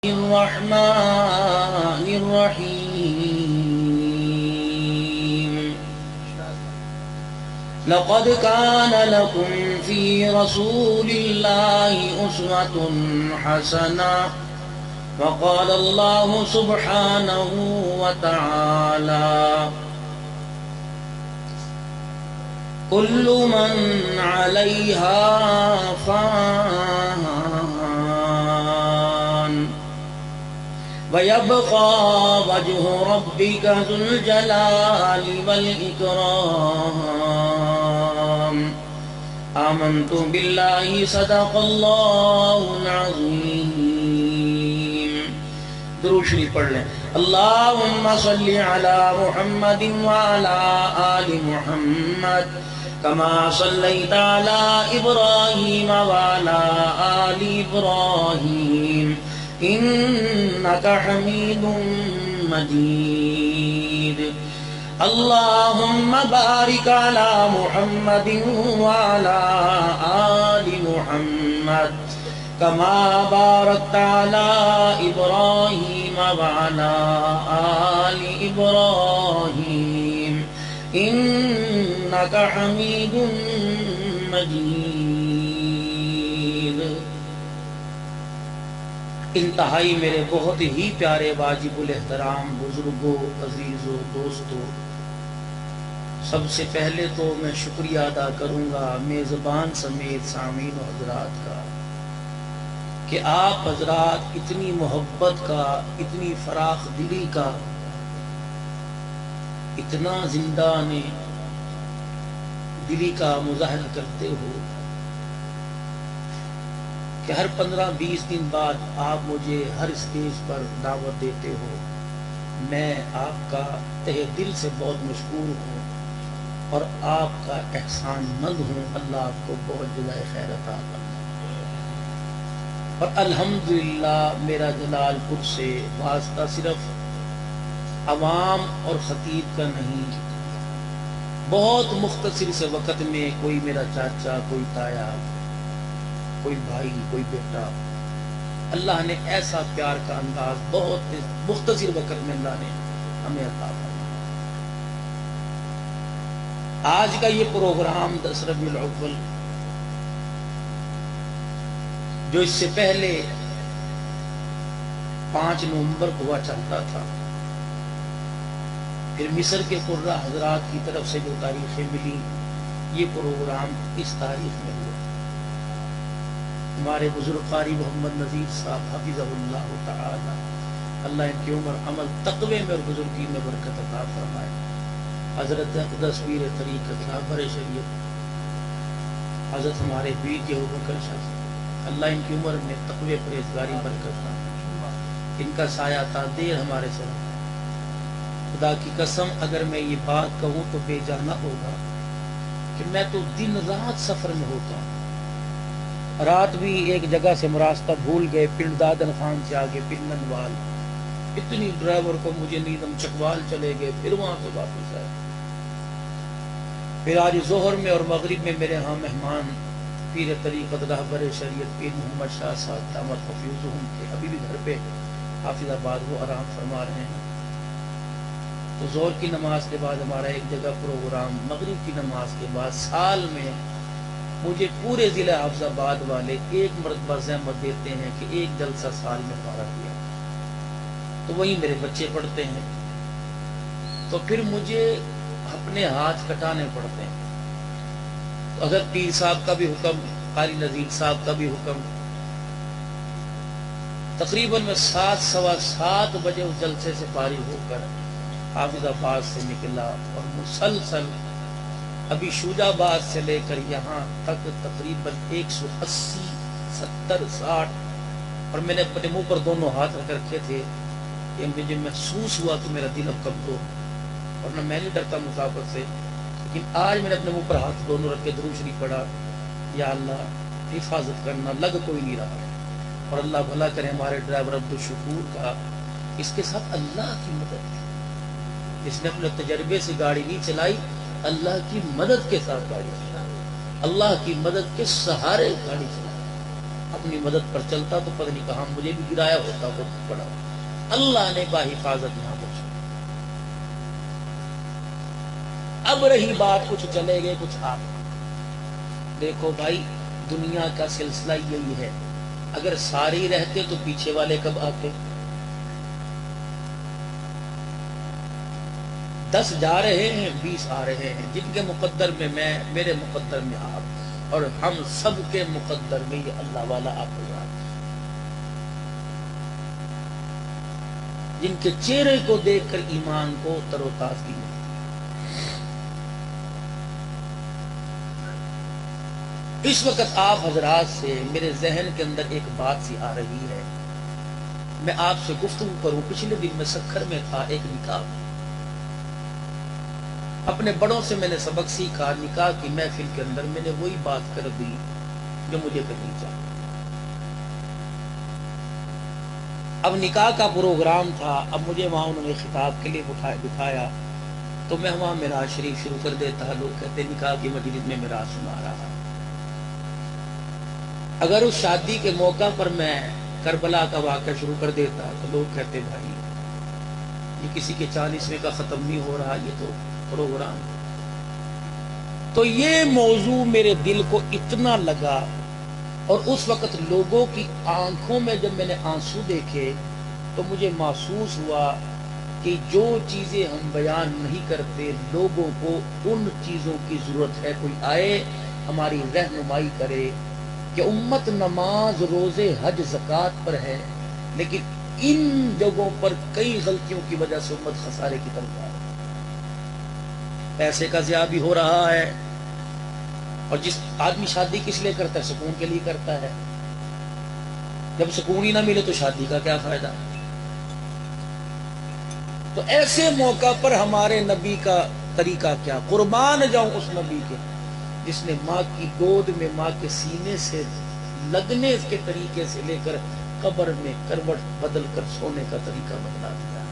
الرحمن الرحيم لقد كان لكم في رسول الله أسوة حسنة وقال الله سبحانه وتعالى كل من عليها فان ويبقى وجه ربك ذو الجلال والإكرام آمنت بالله صدق الله العظيم. درود شریف پڑھ لیں. اللهم صل على محمد وعلى آل محمد كما صليت على إبراهيم وعلى آل إبراهيم إنك حميد مجيد. اللهم بارك على محمد وعلى آل محمد كما باركت على إبراهيم وعلى آل إبراهيم إنك حميد مجيد. انتہائی میرے بہت ہی پیارے واجب الاحترام بزرگوں، عزیزوں، دوستوں، سب سے پہلے تو میں شکریہ ادا کروں گا میزبان سمیت سامعین و حضرات کا کہ آپ حضرات اتنی محبت کا، اتنی فراخ دلی کا، اتنا زندہ نے دلی کا مظاہرہ کرتے ہو کہ ہر 15-20 دن بعد آپ مجھے ہر اسٹیج پر دعوت دیتے ہو. میں آپ کا تہ دل سے بہت مشکور ہوں اور آپ کا احسان مند ہوں. اللہ آپ کو بہت جزائے خیر عطا فرمائے. اور الحمدللہ میرا جلال پور سے واسطہ صرف عوام اور خطیب کا نہیں، بہت مختصر سے وقت میں کوئی میرا چاچا، کوئی تایا، کوئی بھائی، کوئی بیٹا، اللہ نے ایسا پیار کا انداز بہت مختصر وقت میں اللہ نے ہمیں عطا فرمایا. آج کا یہ پروگرام 10 ربیع الاول جو اس سے پہلے 5 نومبر کو ہوا چلتا تھا، پھر مصر کے قرہ حضرات کی طرف سے جو تاریخیں ملی، یہ پروگرام اس تاریخ میں ہوا. ہمارے بزرگ قاری محمد نذیر صاحب حفظہ اللہ تعالی، اللہ ان کی عمر عمل تقوی میں اور بزرگی میں برکت عطا فرمائے. حضرت اقدس پیر طریقت رہبر شریعت حضرت ہمارے پیر کے ابوبکر شاہ صاحب، اللہ ان کی عمر میں تقوی پرہیزگاری برکت نہ، ان کا سایہ تا دیر ہمارے سر. خدا کی قسم اگر میں یہ بات کہوں تو بے جانا ہوگا کہ میں تو دن رات سفر میں ہوتا ہوں. رات بھی ایک جگہ سے راستہ بھول گئے، پنڈ دادن خان سے آگے پنڈ ننوال، اتنی ڈرائیور کو مجھے نیدم چکوال چلے گئے، پھر وہاں سے واپس آئے. پھر آج ظہر میں اور مغرب میں میرے ہاں مہمان پیر طریقت رہبر شریعت پیر محمد شاہ صاحب دامت حفیظہم کے ابھی بھی گھر پہ حافظ آباد وہ آرام فرما رہے ہیں. تو ظہر کی نماز کے بعد ہمارا ایک جگہ پروگرام، مغرب کی نماز کے بعد سال میں مجھے پورے ضلع حافظ آباد والے ایک مرتبہ زحمت دیتے ہیں کہ ایک جلسہ سال میں پارا کیا، تو وہی میرے بچے پڑھتے ہیں، تو پھر مجھے اپنے ہاتھ کٹانے پڑتے ہیں. تو حضرت پیر صاحب کا بھی حکم، قاری نذیر صاحب کا بھی حکم، تقریباً میں 7:15 بجے اس جلسے سے فارغ ہو کر حافظ آباد سے نکلا اور مسلسل ابھی شوجہ آباد سے لے کر یہاں تک تقریباً 180، 70، 60، اور میں نے اپنے منہ پر دونوں ہاتھ رکھ رکھے تھے کہ مجھے محسوس ہوا کہ میرا دل اب کمزور، اور نہ میں نہیں ڈرتا مسافت سے، لیکن آج میں نے اپنے منہ پر ہاتھ دونوں رکھ کے درود شریف پڑھا، یا اللہ حفاظت کرنا، لگ کوئی نہیں رہا. اور اللہ بھلا کرے ہمارے ڈرائیور عبدالشکور کا، اس کے ساتھ اللہ کی مدد تھی. اس نے اپنے تجربے سے گاڑی نہیں چلائی، اللہ کی مدد کے ساتھ گاڑی چلائی، اللہ کی مدد کے سہارے گاڑی چلائی. اپنی مدد پر چلتا تو پتہ نہیں کہاں مجھے بھی گرایا ہوتا وہ پڑا. اللہ نے باحفاظت یہاں پر چھوڑا. اب رہی بات کچھ چلے گئے کچھ آپ. دیکھو بھائی دنیا کا سلسلہ یہی ہے، اگر سارے ہی رہتے تو پیچھے والے کب آتے؟ 10 جا رہے ہیں 20 آ رہے ہیں، جن کے مقدر میں میں، میرے مقدر میں آپ، اور ہم سب کے مقدر میں یہ اللہ والا آپ حضرات، جن کے چہرے کو دیکھ کر ایمان کو تر و تازگی ملتی. اس وقت آپ حضرات سے میرے ذہن کے اندر ایک بات سی آ رہی ہے، میں آپ سے گفتگو کروں. پچھلے دن میں سکھر میں تھا، ایک نکاح، اپنے بڑوں سے میں نے سبق سیکھا. نکاح کی محفل کے اندر میں نے وہی بات کر دی جو مجھے کرنی چاہیے. اب نکاح کا پروگرام تھا، اب مجھے وہاں انہوں نے خطاب کے لیے بٹھایا تو میں وہاں میراث شریف شروع کر دیتا. لوگ کہتے نکاح کی مجلس میں میراث سنا رہا. اگر اس شادی کے موقع پر میں کربلا کا واقعہ شروع کر دیتا تو لوگ کہتے بھائی یہ کسی کے 40ویں کا ختم نہیں ہو رہا، یہ تو پروگرام. تو یہ موضوع میرے دل کو اتنا لگا، اور اس وقت لوگوں کی آنکھوں میں جب میں نے آنسو دیکھے تو مجھے محسوس ہوا کہ جو چیزیں ہم بیان نہیں کرتے لوگوں کو ان چیزوں کی ضرورت ہے. کوئی آئے ہماری رہنمائی کرے کہ امت نماز روزے حج زکوٰۃ پر ہے، لیکن ان جگہوں پر کئی غلطیوں کی وجہ سے امت خسارے کی طرف جا رہی ہے. پیسے کا ضیاع بھی ہو رہا ہے، اور جس آدمی شادی کس لیے کرتا ہے؟ سکون کے لیے کرتا ہے. جب سکون ہی نہ ملے تو شادی کا کیا فائدہ؟ تو ایسے موقع پر ہمارے نبی کا طریقہ کیا؟ قربان جاؤں اس نبی کے جس نے ماں کی گود میں، ماں کے سینے سے لگنے کے طریقے سے لے کر قبر میں کروٹ بدل کر سونے کا طریقہ بدلا دیا.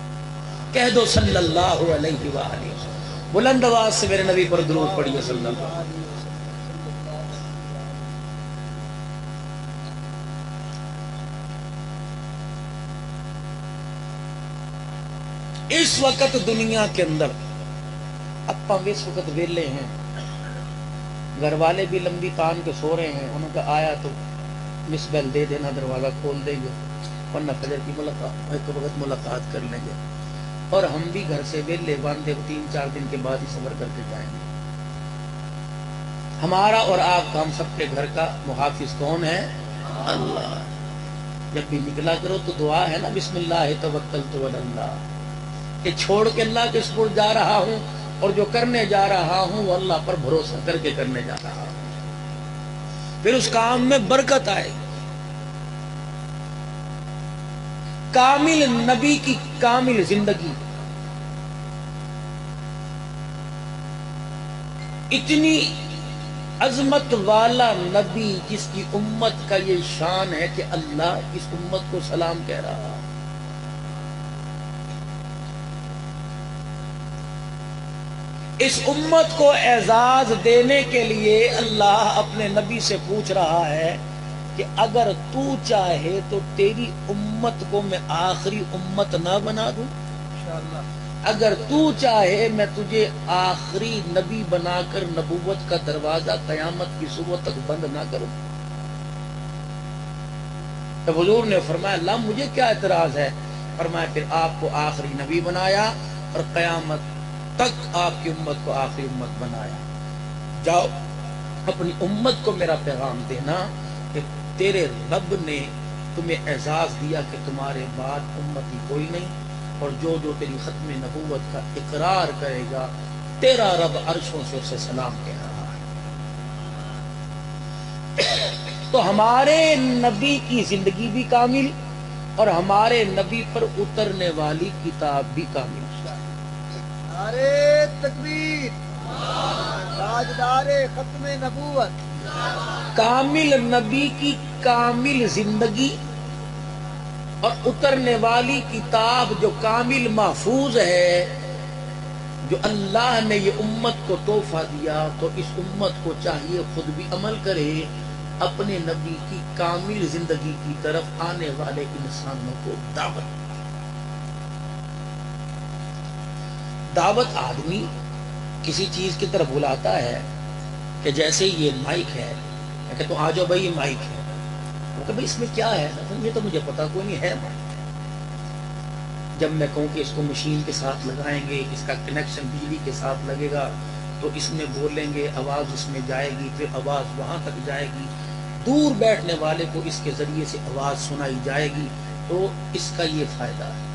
کہہ دو صلی اللہ علیہ وآلہ وسلم. بلند آواز سے میرے نبی پر درود پڑھیے صلی اللہ علیہ وسلم. اس وقت دنیا کے اندر اپا اس وقت ویلے ہیں، گھر والے بھی لمبی تان کے سو رہے ہیں. انہوں نے آیا تو مس بیل دے دینا، دروازہ کھول دیں گے، ورنہ فجر کی ایک وقت ملاقات کر لیں گے. اور ہم بھی گھر سے ویلے باندھے 3-4 دن کے بعد ہی سفر کر کے جائیں گے. ہمارا اور آپ کا، ہم سب کے گھر کا محافظ کون ہے؟ اللہ. جب بھی نکلا کرو تو دعا ہے نا، بسم اللہ توکلت علی اللہ، کہ چھوڑ کے اللہ کے سپرد جا رہا ہوں، اور جو کرنے جا رہا ہوں وہ اللہ پر بھروسہ کر کے کرنے جا رہا ہوں. پھر اس کام میں برکت آئے گی. کامل نبی کی کامل زندگی، اتنی عظمت والا نبی جس کی امت کا یہ شان ہے کہ اللہ اس امت کو سلام کہہ رہا. اس امت کو اعزاز دینے کے لیے اللہ اپنے نبی سے پوچھ رہا ہے کہ اگر تو چاہے تو تیری امت کو میں آخری امت نہ بنا دوں؟ اگر تو چاہے میں تجھے آخری نبی بنا کر نبوت کا دروازہ قیامت کی صبح تک بند نہ کروں؟ تو حضور نے فرمایا اللہ مجھے کیا اعتراض ہے. فرمایا پھر آپ کو آخری نبی بنایا اور قیامت تک آپ کی امت کو آخری امت بنایا. جاؤ اپنی امت کو میرا پیغام دینا کہ تیرے رب نے تمہیں اعزاز دیا کہ تمہارے بعد امتی کوئی نہیں، اور جو جو تیری ختم نبوت کا اقرار کرے گا تیرا رب عرشوں سے اسے سلام کہہ رہا ہے. تو ہمارے نبی کی زندگی بھی کامل، اور ہمارے نبی پر اترنے والی کتاب بھی کامل. نعرے تکبیر، تاجدار ختم نبوت. کامل نبی کی کامل زندگی اور اترنے والی کتاب جو کامل محفوظ ہے، جو اللہ نے یہ امت کو تحفہ دیا، تو اس امت کو چاہیے خود بھی عمل کرے اپنے نبی کی کامل زندگی کی طرف آنے والے انسانوں کو دعوت آدمی کسی چیز کی طرف بلاتا ہے کہ جیسے یہ مائک ہے کہ تو آ جاؤ بھائی یہ مائک ہے، کہ بھائی اس میں کیا ہے، یہ تو مجھے پتا کوئی نہیں ہے مائک۔ جب میں کہوں کہ اس کو مشین کے ساتھ لگائیں گے، اس کا کنیکشن بجلی کے ساتھ لگے گا تو اس میں بولیں گے، آواز اس میں جائے گی، پھر آواز وہاں تک جائے گی، دور بیٹھنے والے کو اس کے ذریعے سے آواز سنائی جائے گی، تو اس کا یہ فائدہ ہے۔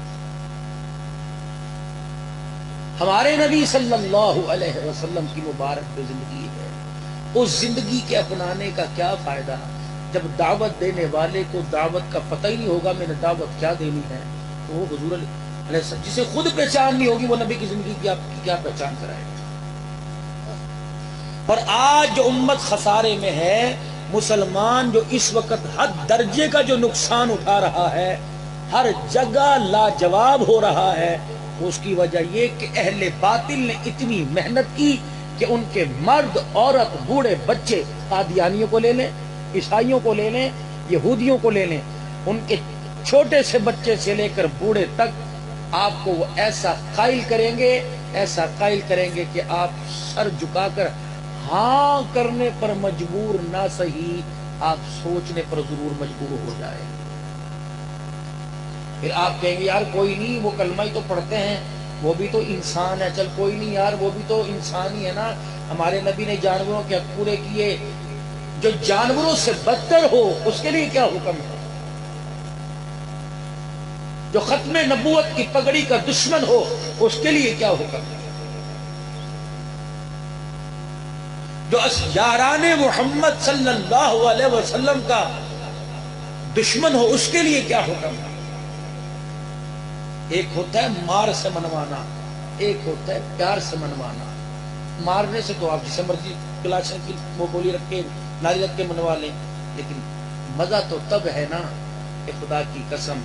ہمارے نبی صلی اللہ علیہ وسلم کی مبارک جو زندگی ہے، اس زندگی کے اپنانے کا کیا فائدہ جب دعوت دینے والے کو دعوت کا پتہ ہی نہیں ہوگا میں نے دعوت کیا دینی ہے، تو وہ حضور علیہ السلام جسے خود پہچان نہیں ہوگی وہ نبی کی زندگی کی آپ کی کیا پہچان کرائے گا۔ اور آج جو امت خسارے میں ہے، مسلمان جو اس وقت حد درجے کا جو نقصان اٹھا رہا ہے، ہر جگہ لاجواب ہو رہا ہے، اس کی وجہ یہ کہ اہل باطل نے اتنی محنت کی کہ ان کے مرد، عورت، بوڑھے، بچے، قادیانیوں کو لے لیں، عیسائیوں کو لے لیں، یہودیوں کو لے لیں، ان کے چھوٹے سے بچے سے لے کر بوڑھے تک آپ کو وہ ایسا قائل کریں گے کہ آپ سر جھکا کر ہاں کرنے پر مجبور نہ سہی، آپ سوچنے پر ضرور مجبور ہو جائے۔ پھر آپ کہیں گے یار کوئی نہیں، وہ کلمہ ہی تو پڑھتے ہیں، وہ بھی تو انسان ہے، چل کوئی نہیں یار وہ بھی تو انسان ہی ہے نا، ہمارے نبی نے جانوروں کے حق پورے کیے، جو جانوروں سے بدتر ہو اس کے لیے کیا حکم ہے؟ جو ختم نبوت کی پگڑی کا دشمن ہو اس کے لیے کیا حکم ہے؟ جو یاران محمد صلی اللہ علیہ وسلم کا دشمن ہو اس کے لیے کیا حکم ہے؟ ایک ہوتا ہے مار سے منوانا، ایک ہوتا ہے پیار سے منوانا۔ مارنے سے تو آپ جسے مرضی کلاشن کی وہ گولی رکھ کے ناری رکھ کے منوا لیں، لیکن مزہ تو تب ہے نا کہ خدا کی قسم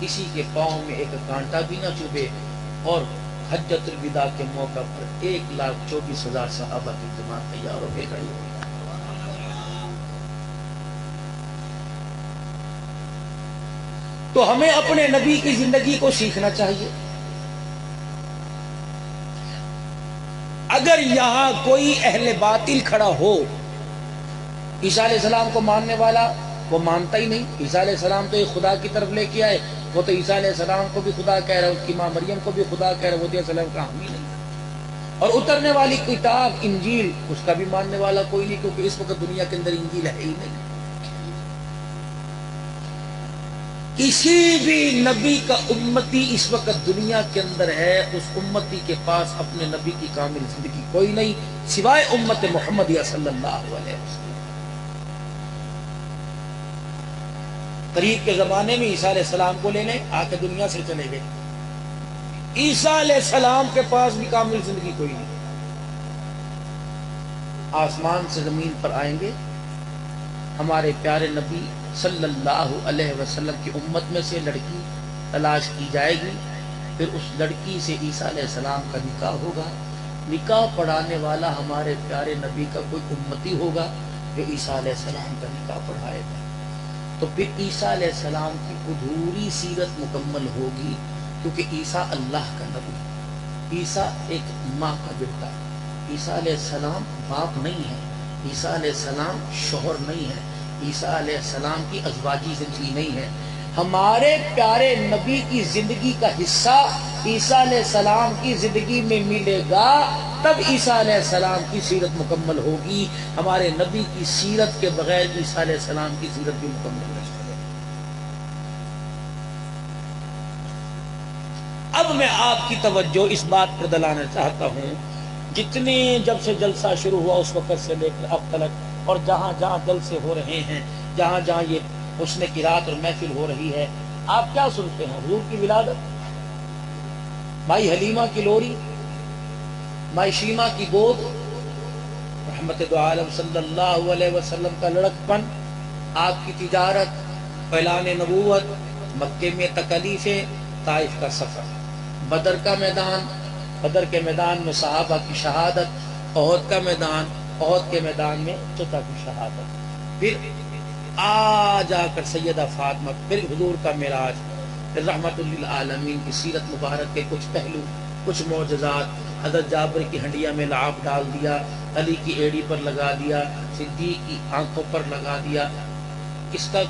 کسی کے پاؤں میں ایک کانٹا بھی نہ چبھے، اور حجت الوداع کے موقع پر 1,24,000 صحابہ کی جماعت تیار ہو کے کھڑی ہوئی۔ تو ہمیں اپنے نبی کی زندگی کو سیکھنا چاہیے۔ اگر یہاں کوئی اہل باطل کھڑا ہو، عیسیٰ علیہ السلام کو ماننے والا، وہ مانتا ہی نہیں، عیسیٰ علیہ السلام تو ایک خدا کی طرف لے کے آئے، وہ تو عیسیٰ علیہ السلام کو بھی خدا کہہ رہا ہے، اس کی ماں مریم کو بھی خدا کہہ رہا ہے، وہ علیہ السلام کا حامی نہیں، اور اترنے والی کتاب انجیل اس کا بھی ماننے والا کوئی نہیں، کیونکہ اس وقت دنیا کے اندر انجیل ہے ہی نہیں۔ کسی بھی نبی کا امتی اس وقت دنیا کے اندر ہے، اس امتی کے پاس اپنے نبی کی کامل زندگی کوئی نہیں سوائے امت محمدیہ صلی اللہ علیہ وسلم۔ قریب کے زمانے میں عیسیٰ علیہ السلام کو لینے آ کے دنیا سے چلے گئے، عیسیٰ علیہ السلام کے پاس بھی کامل زندگی کوئی نہیں۔ آسمان سے زمین پر آئیں گے، ہمارے پیارے نبی صلی اللہ علیہ وسلم کی امت میں سے لڑکی تلاش کی جائے گی، پھر اس لڑکی سے عیسیٰ علیہ السلام کا نکاح ہوگا، نکاح پڑھانے والا ہمارے پیارے نبی کا کوئی امتی ہوگا جو عیسیٰ علیہ السلام کا نکاح پڑھائے گا، تو پھر عیسیٰ علیہ السلام کی ادھوری سیرت مکمل ہوگی، کیونکہ عیسیٰ اللہ کا نبی، عیسیٰ ایک ماں کا بیٹا، عیسیٰ علیہ السلام باپ نہیں ہے، عیسیٰ علیہ السلام شوہر نہیں ہے، عیسیٰ علیہ السلام کی ازواجی زندگی نہیں ہے۔ ہمارے پیارے نبی کی زندگی کا حصہ عیسیٰ علیہ السلام کی زندگی میں ملے گا، تب عیسیٰ علیہ السلام کی سیرت مکمل ہوگی۔ ہمارے نبی کی سیرت کے بغیر عیسیٰ علیہ السلام کی سیرت بھی مکمل نہیں ہے۔ اب میں آپ کی توجہ اس بات پر دلانا چاہتا ہوں، جتنے جب سے جلسہ شروع ہوا اس وقت سے لے کر اب تک، اور جہاں جہاں جلسے ہو رہے ہیں، جہاں جہاں یہ حسن قرات اور محفل ہو رہی ہے، آپ کیا سنتے ہیں؟ حضور کی ولادت، مائی حلیمہ کی لوری، مائی شیمہ کی گود، رحمت دو عالم صلی اللہ علیہ وسلم کا لڑکپن، آپ کی تجارت، اعلان نبوت، مکے میں تکلیفیں، طائف کا سفر، بدر کا میدان، بدر کے میدان میں صحابہ کی شہادت، احد کا میدان، احد کے میدان میں چتا کی شہادت، پھر آ جا کر سیدہ فاطمہ، پھر حضور کا معراج، پھر رحمت للعالمین کی سیرت مبارک کے کچھ پہلو، کچھ معجزات، حضرت جابر کی ہنڈیا میں لعاب ڈال دیا، علی کی ایڑی پر لگا دیا، صدیق کی آنکھوں پر لگا دیا، اس کا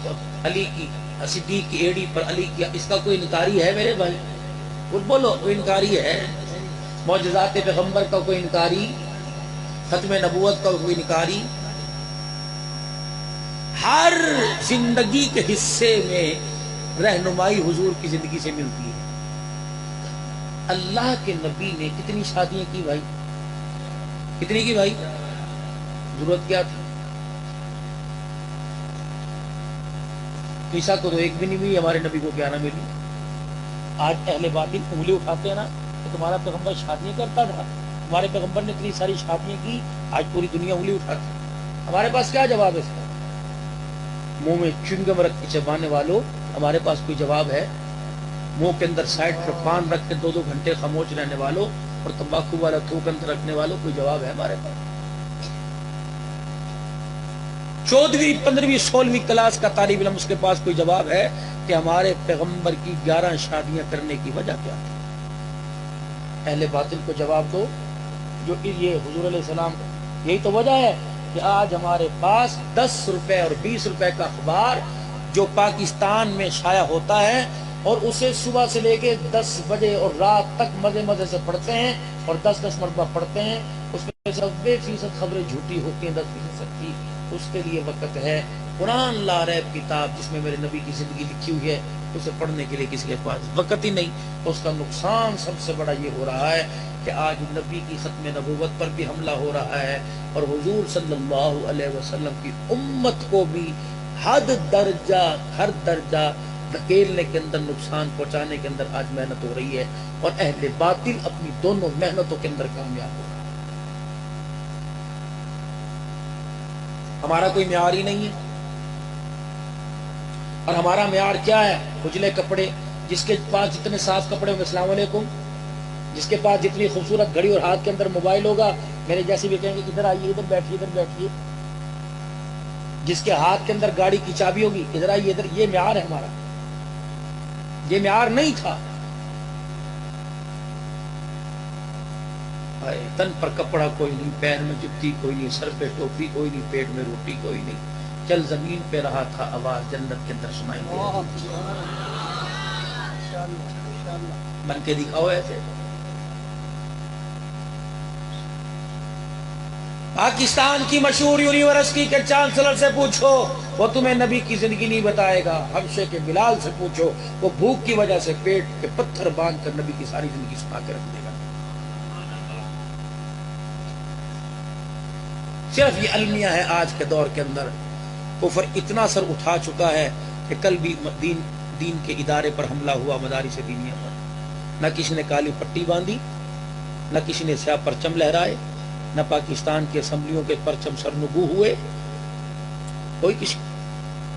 علی کی صدیق کی ایڑی پر علی کی، اس کا کوئی انکاری ہے میرے بھائی؟ بولو کوئی انکاری ہے؟ معجزات پیغمبر کا کوئی انکاری؟ ختم نبوت کا کوئی انکاری؟ ہر زندگی کے حصے میں رہنمائی حضور کی زندگی سے ملتی ہے۔ اللہ کے نبی نے کتنی شادیاں کی بھائی؟ کتنی کی بھائی؟ ضرورت کیا تھی؟ عیسیٰ کو تو ایک بھی نہیں ملی، ہمارے نبی کو کیا نہ ملی؟ آج اہل باطل انگلی اٹھاتے ہیں نا کہ تمہارا پیغمبر شادیاں کرتا تھا، ہمارے پیغمبر نے اتنی ساری شادیاں کی، آج پوری دنیا انگلی اٹھاتی ہے۔ ہمارے پاس کیا جواب ہے اس کا؟ منہ میں چنگم رکھ کے چبانے والوں، ہمارے پاس کوئی جواب ہے؟ منہ کے اندر سائڈ پر پان رکھ کے 2 گھنٹے خاموش رہنے والوں اور تمباکو والا تھوک اندر رکھنے والوں، کوئی جواب ہے ہمارے پاس؟ 14ویں 15ویں 16ویں کلاس کا طالب علم، اس کے پاس کوئی جواب ہے کہ ہمارے پیغمبر کی 11 شادیاں کرنے کی وجہ کیا تھی؟ اہل باطل کو جواب دو جو یہ حضور علیہ السلام، یہی تو وجہ ہے کہ آج ہمارے پاس 10 روپے اور 20 روپے کا اخبار جو پاکستان میں شائع ہوتا ہے اور اسے صبح سے لے کے 10 بجے اور رات تک مزے مزے سے پڑھتے ہیں اور 10 مرتبہ پڑھتے ہیں، اس میں 90% خبریں جھوٹی ہوتی ہیں، 10% کی۔ اس کے لیے وقت ہے قرآن لا ریب کتاب جس میں میرے نبی کی زندگی لکھی ہوئی ہے، اسے پڑھنے کے لیے کسی کے پاس وقت ہی نہیں۔ تو اس کا نقصان سب سے بڑا یہ ہو رہا ہے کہ آج نبی کی ختم نبوت پر بھی حملہ ہو رہا ہے اور حضور صلی اللہ علیہ وسلم کی امت کو بھی حد درجہ ہر درجہ دھکیلنے کے اندر، نقصان پہنچانے کے اندر آج محنت ہو رہی ہے، اور اہل باطل اپنی دونوں محنتوں کے اندر کامیاب ہو رہا ہے۔ ہمارا کوئی معیار ہی نہیں ہے، اور ہمارا معیار کیا ہے؟ کھجلے کپڑے، جس کے پاس جتنے صاف کپڑے ہوں گے، السلام علیکم، جس کے پاس جتنی خوبصورت گھڑی اور ہاتھ کے اندر موبائل ہوگا، میرے جیسے بھی کہیں گے ادھر آئیے، ادھر بیٹھیے، ادھر بیٹھیے، جس کے ہاتھ کے اندر گاڑی کی چابی ہوگی، ادھر آئیے، ادھر، یہ معیار ہے ہمارا؟ یہ معیار نہیں تھا۔ تن پر کپڑا کوئی نہیں، پیر میں جتی کوئی نہیں، سر پہ ٹوپی کوئی نہیں، پیٹ میں روٹی کوئی نہیں، چل زمین پہ رہا تھا، آواز جنت کے اندر سنائی دے۔ بن کے دکھاؤ ایسے۔ پاکستان کی مشہور یونیورسٹی کے چانسلر سے پوچھو، وہ تمہیں نبی کی زندگی نہیں بتائے گا۔ حبشے کے بلال سے پوچھو، وہ بھوک کی وجہ سے پیٹ کے پتھر باندھ کر نبی کی ساری زندگی سنا کے رکھ دے گا۔ صرف یہ المیہ ہے آج کے دور کے اندر۔ کفر اتنا سر اٹھا چکا ہے کہ کل بھی دین کے ادارے پر حملہ ہوا، مدارس دینیہ پر، نہ کسی نے کالی پٹی باندھی، نہ کسی نے سیاہ پرچم لہرائے، نہ پاکستان کی اسمبلیوں کے پرچم سرنگو ہوئے، کوئی کسی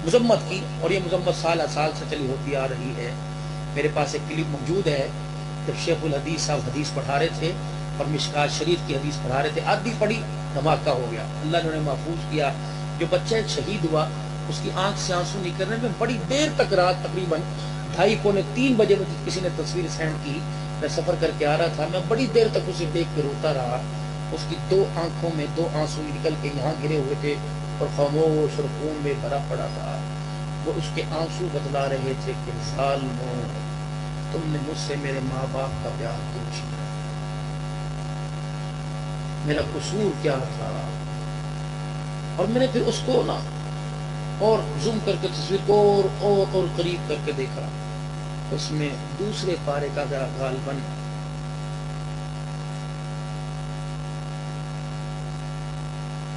مذمت کی، اور یہ مذمت سال سے چلی ہوتی آ رہی ہے۔ میرے پاس ایک کلپ موجود ہے، جب شیخ الحدیث صاحب حدیث پڑھا رہے تھے اور مشکات شریف کی حدیث پڑھا رہے تھے، آدھی پڑھی، دھماکہ ہو گیا، اللہ نے انہیں محفوظ کیا۔ جو بچہ ایک شہید ہوا، اس کی آنکھ سے آنسو نکلنے میں بڑی دیر تک، رات تقریباً 2:30 پونے 3 بجے مجھے کسی نے تصویر سینڈ کی، میں سفر کر کے آ رہا تھا، میں بڑی دیر تک اسے دیکھ کے روتا رہا۔ اس کی 2 آنکھوں میں 2 آنسو نکل کے یہاں گرے ہوئے تھے اور خاموش اور خون میں بھرا پڑا تھا۔ وہ اس کے آنسو بتلا رہے تھے کہ ظالموں، تم نے مجھ سے میرے ماں باپ کا پیار کیوں چھینا؟ میرا قصور کیا تھا؟ اور میں نے پھر اس کو نا اور زوم کر کے تصویر کو اور قریب کر کے دیکھا، اس میں دوسرے پارے کا غالباً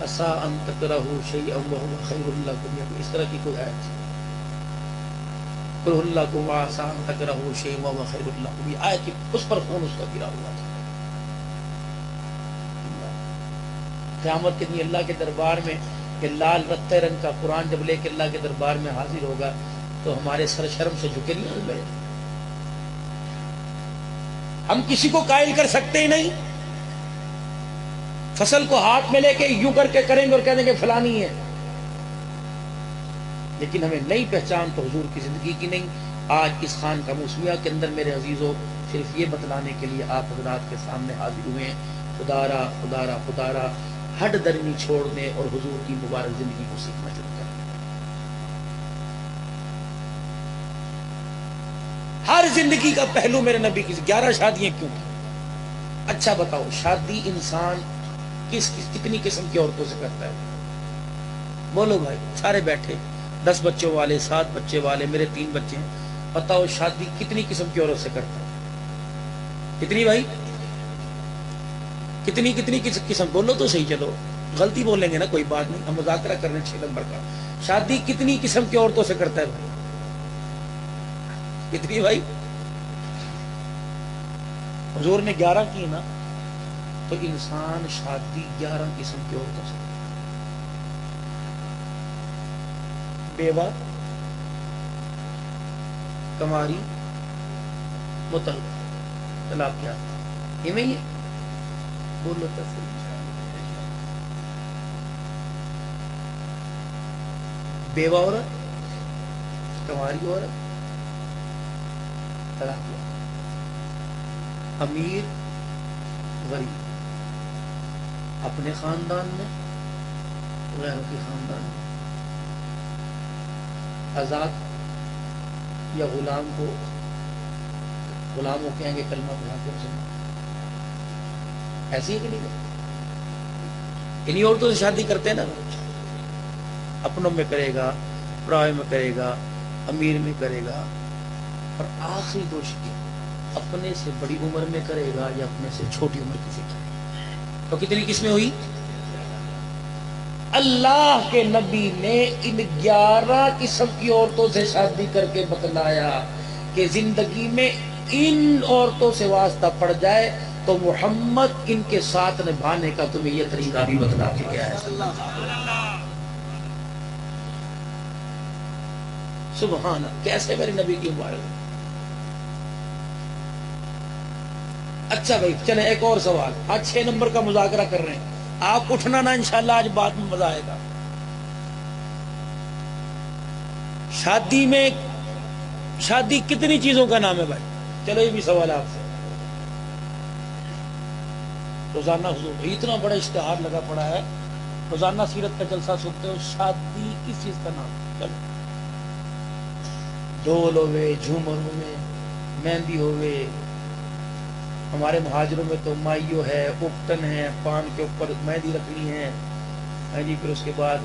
عسیٰ ان تکرہوا شیئا وہو خیر لکم، اس طرح کی کوئی آیت تھی، قل لکم وعسیٰ ان تکرہوا شیئا وہو خیر لکم، یہ آیت کی اس پر خون اس کا گرا ہوا تھا۔ قیامت کے دن اللہ کے دربار میں کہ لال رتے رنگ کا قرآن جب لے کے اللہ کے دربار میں حاضر ہوگا تو ہمارے سر شرم سے جھکے نہیں ہوں گے؟ ہم کسی کو قائل کر سکتے ہی نہیں۔ فصل کو ہاتھ میں لے کے یوں کر کے کریں گے اور کہہ دیں گے فلانی ہے، لیکن ہمیں نئی پہچان تو حضور کی زندگی کی نہیں. آج اس خان کا موسمیہ کے اندر میرے عزیزوں صرف یہ بتلانے کے لیے آپ حضرات کے سامنے حاضر ہوئے ہیں. خدا را خدا را خدا را ہڈ درمی چھوڑنے اور حضور کی مبارک زندگی کو سیکھنا شروع کریں. ہر زندگی کا پہلو میرے نبی کی 11 شادیاں کیوں کی؟ اچھا بتاؤ، شادی انسان کتنی قسم کی عورتوں سے کرتا ہے؟ بولو بھائی، سارے بیٹھے 10 بچوں والے 7 بچے والے، میرے 3 بچے ہیں. بتاؤ شادی کتنی قسم کی عورت سے کرتا ہے؟ کتنی بھائی؟ کتنی قسم؟ بولو تو صحیح. چلو غلطی بولیں گے نا، کوئی بات نہیں، ہم مذاکرہ کر رہے ہیں 6 نمبر کا. شادی کتنی قسم کی عورتوں سے کرتا ہے بھائی؟ کتنی بھائی؟ حضور نے 11 کی نا، تو انسان شادی 11 قسم کی عورتوں سے. بیوہ، کماری، مطلقہ، طلاق کیا یہ میں یہ بولو تفصیل. بیوہ عورت، کماری عورت، طلاق کیا. امیر، غریب، اپنے خاندان میں، غیروں کے خاندان میں. آزاد یا غلام کو غلاموں کہیں گے کلمہ پڑھا کے سننا. ایسی ہے کہ نہیں؟ انہی عورتوں سے شادی کرتے ہیں نا. اپنوں میں کرے گا، پرائے میں کرے گا، امیر میں کرے گا، اور آخری دو شکے اپنے سے بڑی عمر میں کرے گا یا اپنے سے چھوٹی عمر کی کرے گا. تو کتنی قسمیں ہوئی؟ اللہ کے نبی نے ان 11 قسم کی عورتوں سے شادی کر کے بتلایا کہ زندگی میں ان عورتوں سے واسطہ پڑ جائے تو محمد ان کے ساتھ نبھانے کا تمہیں یہ طریقہ بھی بتلا کے گیا ہے. سبحان اللہ، کیسے میرے نبی کی مبارک. اچھا بھائی چلیں ایک اور سوال. آج 6 نمبر کا مذاکرہ کر رہے ہیں، آپ اٹھنا نا، انشاءاللہ آج بات میں مزہ آئے گا. شادی کتنی چیزوں کا نام ہے بھائی؟ چلو یہ بھی سوال ہے آپ سے. روزانہ حضور اتنا بڑا اشتہار لگا پڑا ہے، روزانہ سیرت کا جلسہ سنتے ہو. شادی کس چیز کا نام؟ چلو، ڈھول ہوئے، جھومر ہوئے، مہندی ہوئے. ہمارے مہاجروں میں تو مائیو ہے، اپٹن ہے، پان کے اوپر مہندی رکھنی ہے. پھر اس کے بعد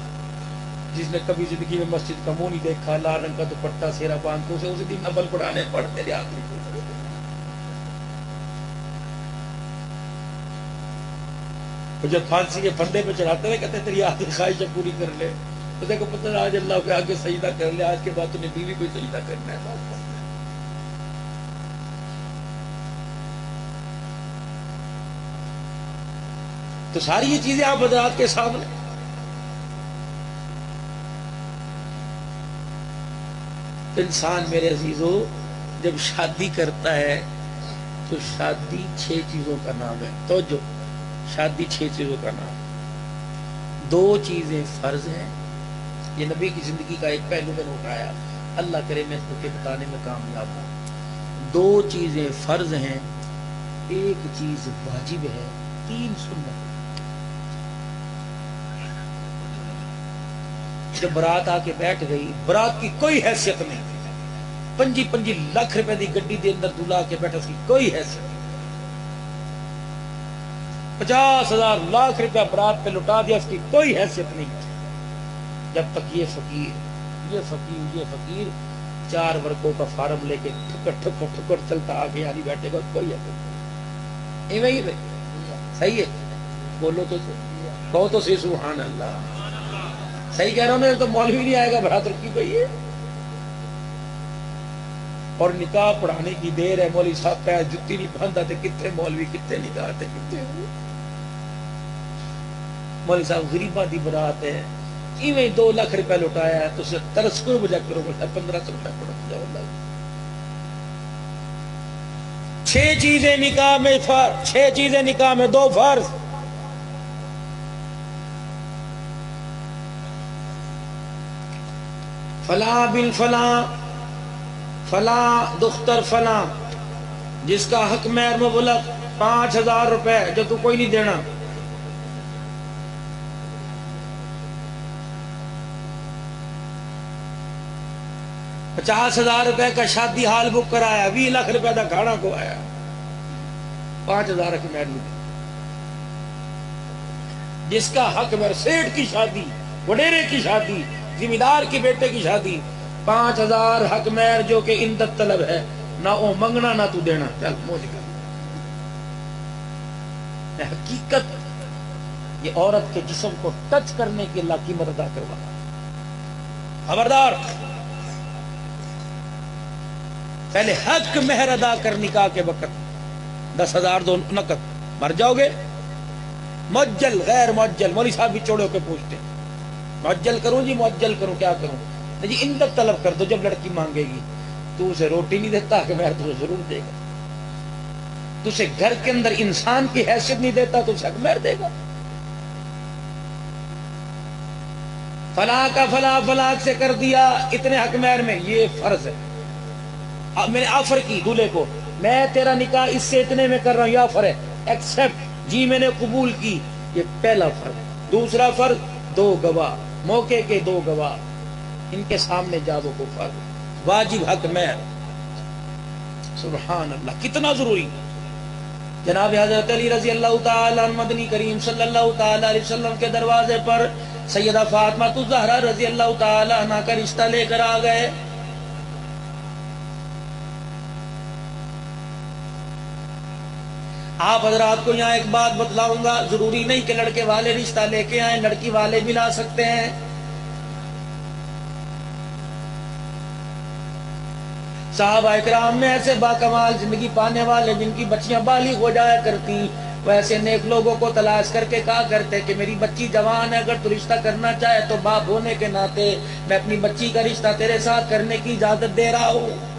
جس نے کبھی زندگی میں مسجد کا منہ نہیں دیکھا، لال رنگ کا دوپٹہ سیرا باندھ کے اسے دن نفل پڑھانے پڑتے رہے آخری. جب پھانسی کے پھندے پہ چڑھاتے رہے کہتے تیری آخری خواہشیں پوری کر لے. تو دیکھو پتہ آج اللہ کے آگے سجدہ کر لے، آج کے بعد تمہیں بیوی کو سجدہ کرنا ہے. تو ساری یہ چیزیں آپ حضرات کے سامنے. انسان میرے عزیزو جب شادی کرتا ہے تو شادی 6 چیزوں کا نام ہے. تو جو شادی 6 چیزوں کا نام. 2 چیزیں فرض ہیں. یہ نبی کی زندگی کا ایک پہلو میں نے اٹھایا، اللہ کرے میں تو کے بتانے میں کامیاب ہوں. 2 چیزیں فرض ہیں، 1 چیز واجب ہے، 3 سنت. جب برات آ کے بیٹھ گئی، برات کی کوئی حیثیت نہیں. 25 لاکھ روپے دی گڈی دے اندر دلہا کے بیٹھا، اس کی کوئی حیثیت نہیں. 50,000 لاکھ روپے برات پہ لٹا دیا، اس کی کوئی حیثیت نہیں. جب تک یہ فقیر 4 ورقوں کا فارم لے کے ٹھکر چلتا آگے آنی بیٹھے گا، کوئی حیثیت نہیں. صحیح ہے؟ بولو تو کہو تو صحیح سبحان اللہ. صحیح کہہ رہا ہوں نا؟ تو مولوی نہیں آئے گا، برات رکھی گئی ہے. اور نکاح پڑھانے کی دیر ہے، مولوی صاحب پہ جتی نہیں باندھا تھے. کتنے مولوی، کتنے نکاح تھے، کتنے مولوی صاحب غریبہ دی برات ہے. 2 لاکھ روپے لٹایا ہے، تو اسے ترس کرو بجا کرو، 1500 روپے پڑھا جاؤ. 6 چیزیں نکاح میں فرض، 6 چیزیں نکاح میں 2 فرض. فلاں بن فلاں فلاں دختر فلاں جس کا حق مہر مبلغ 5,000 روپے جو تو کوئی نہیں دینا، 50,000 روپے کا شادی ہال بک کرایا، 20 لاکھ روپے کا گھاڑا کو آیا، 5,000 کی مہر نہیں، جس کا حق مہر سیٹ کی شادی، وڈیرے کی شادی، زمیندار کے بیٹے کی شادی، 5,000 حق مہر جو کہ اندت طلب ہے، نہ وہ منگنا نہ تو دینا، چل موج کر۔ حقیقت یہ عورت کے جسم کو ٹچ کرنے کی اللہ قیمت ادا کروا، خبردار پہلے حق مہر ادا کر نکاح کے وقت 10,000 دو نقد، مر جاؤ گے معجل غیر معجل، مولوی صاحب بھی چوڑے ہو کے پوچھتے معجل کروں جی معجل کروں کیا کروں، جی اندت طلب کر دو، جب لڑکی مانگے گی تو اسے روٹی نہیں دیتا کہ مہر تجھے ضرور دے گا، تو اسے گھر کے اندر انسان کی حیثیت نہیں دیتا تو اسے حق مہر دے گا۔ فلاں کا فلاں فلاں سے کر دیا اتنے حق مہر میں، یہ فرض ہے، میں نے آفر کی دولہے کو، میں تیرا نکاح اس سے اتنے میں کر رہا ہوں، یہ آفر ہے، ایکسپٹ، جی میں نے قبول کی، یہ پہلا فرض۔ دوسرا فرض 2 گواہ، موقع کے 2 گواہ، ان کے سامنے جاو کو فرض، واجب حق مہر، سبحان اللہ کتنا ضروری۔ جناب حضرت علی رضی اللہ تعالی عنہ مدنی کریم صلی اللہ تعالی علیہ وسلم کے دروازے پر سیدہ فاطمہ الزہرا رضی اللہ تعالی عنہ کا رشتہ لے کر آ گئے۔ آپ حضرات کو یہاں ایک بات بتلاؤں گا، ضروری نہیں کہ لڑکے والے رشتہ لے کے آئیں، لڑکی والے بھی لا سکتے ہیں۔ صحابہ اکرام میں ایسے باکمال زندگی پانے والے جن کی بچیاں بالغ ہو جایا کرتی، وہ ایسے نیک لوگوں کو تلاش کر کے کہا کرتے کہ میری بچی جوان ہے، اگر تو رشتہ کرنا چاہے تو باپ ہونے کے ناطے میں اپنی بچی کا رشتہ تیرے ساتھ کرنے کی اجازت دے رہا ہوں۔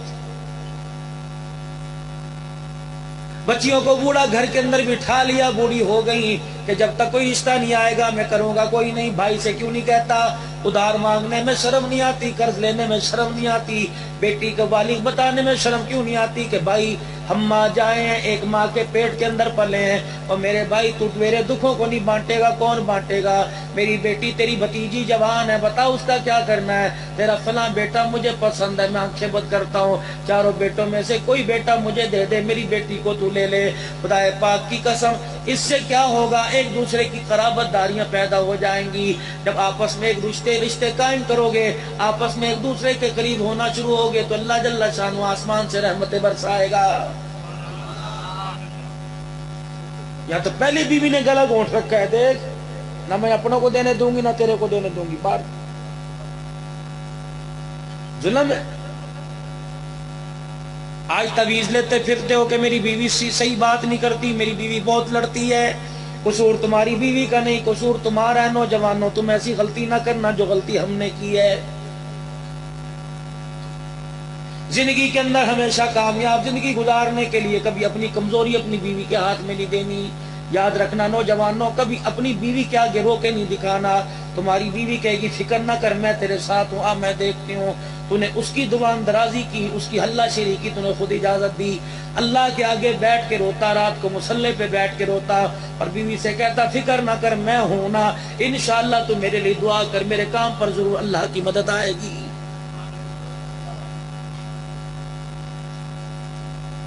بچیوں کو بوڑھا گھر کے اندر بٹھا لیا، بوڑھی ہو گئی کہ جب تک کوئی رشتہ نہیں آئے گا میں کروں گا کوئی نہیں۔ بھائی سے کیوں نہیں کہتا، ادھار مانگنے میں شرم نہیں آتی، قرض لینے میں شرم نہیں آتی، بیٹی کو بالغ بتانے میں شرم کیوں نہیں آتی کہ بھائی ہم ماں جائے ہیں، ایک ماں کے پیٹ کے اندر پلے ہیں، اور میرے بھائی تو میرے دکھوں کو نہیں بانٹے گا، کون بانٹے گا؟ میری بیٹی تیری بھتیجی جوان ہے، بتا اس کا کیا کرنا ہے؟ تیرا فلاں بیٹا مجھے پسند ہے، میں آنکھیں بند کرتا ہوں، چاروں بیٹوں میں سے کوئی بیٹا مجھے دے دے، میری بیٹی کو تو لے لے۔ خدا پاک کی قسم، اس سے کیا ہوگا؟ ایک دوسرے کی قرابت داریاں پیدا ہو جائیں گی۔ جب آپس میں ایک رشتے قائم کرو گے، آپس میں ایک دوسرے کے قریب ہونا شروع ہوگے تو اللہ جل شانہ آسمان سے رحمتیں برسائے گا۔ یا تو پہلی بیوی نے گلا گھونٹ رکھا ہے، دیکھ نہ میں اپنوں کو دینے دوں گی نہ تیرے کو دینے دوں گی، بات ظلم ہے۔ آج تویز لیتے پھرتے ہو کہ میری بیوی صحیح بات نہیں کرتی، میری بیوی بہت لڑتی ہے، قصور تمہاری بیوی کا نہیں، قصور تمہارا ہے۔ نوجوانوں تم ایسی غلطی نہ کرنا جو غلطی ہم نے کی ہے۔ زندگی کے اندر ہمیشہ کامیاب زندگی گزارنے کے لیے کبھی اپنی کمزوری اپنی بیوی کے ہاتھ میں نہیں دینی۔ یاد رکھنا نوجوانوں، کبھی اپنی بیوی کے آگے رو کے نہیں دکھانا۔ تمہاری بیوی کہے گی فکر نہ کر، میں تیرے ساتھ ہوں، میں دیکھتی ہوں، تو نے اس کی دعا اندرازی کی، اس کی ہلہ شیری کی، تو نے خود اجازت دی۔ اللہ کے آگے بیٹھ کے روتا، رات کو مصلے پہ بیٹھ کے روتا، اور بیوی سے کہتا فکر نہ کر، میں ہوں نا، انشاءاللہ تو میرے لیے دعا کر، میرے کام پر ضرور اللہ کی مدد آئے گی۔